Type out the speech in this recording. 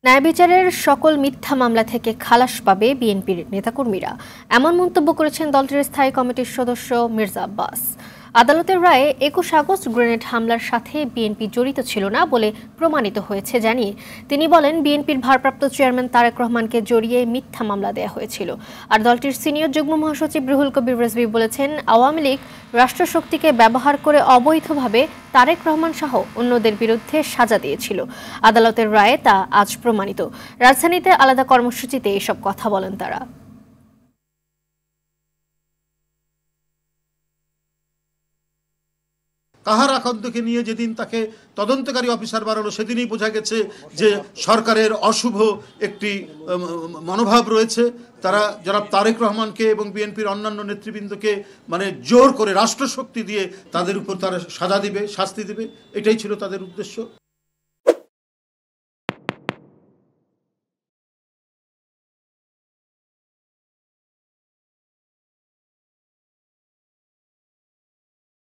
ন্যায় বিচারের সকল মিথ্যা মামলা থেকে খালাস পাবে বিএনপির নেতাকর্মীরা, এমন মন্তব্য করেছেন দলটির স্থায়ী কমিটির সদস্য মির্জা আব্বাস। আদালতের রায়ে ২১ আগস্ট গ্রেনেড হামলার সাথে বিএনপি জড়িত ছিল না বলে প্রমাণিত হয়েছে জানিয়ে তিনি বলেন, বিএনপির ভারপ্রাপ্ত চেয়ারম্যান তারেক রহমানকে জড়িয়ে মিথ্যা মামলা দেওয়া হয়েছিল। আর দলটির সিনিয়র যুগ্ম মহাসচিব রুহুল কবির রিজভী বলেছেন, আওয়ামী লীগ রাষ্ট্রশক্তিকে ব্যবহার করে অবৈধভাবে তারেক রহমান সহ অন্যদের বিরুদ্ধে সাজা দিয়েছিল। আদালতের রায়ে তা আজ প্রমাণিত। রাজধানীতে আলাদা কর্মসূচিতে এসব কথা বলেন তারা। কাহার আকান্তকে নিয়ে যেদিন তাকে তদন্তকারী অফিসার বানালো, সেদিনই বোঝা গেছে যে সরকারের অশুভ একটি মনোভাব রয়েছে। তারা জনাব তারেক রহমানকে এবং বিএনপির অন্যান্য নেতৃবৃন্দকে জোর করে রাষ্ট্রশক্তি দিয়ে তাদের উপর তারা সাজা দিবে, শাস্তি দিবে, এটাই ছিল তাদের উদ্দেশ্য।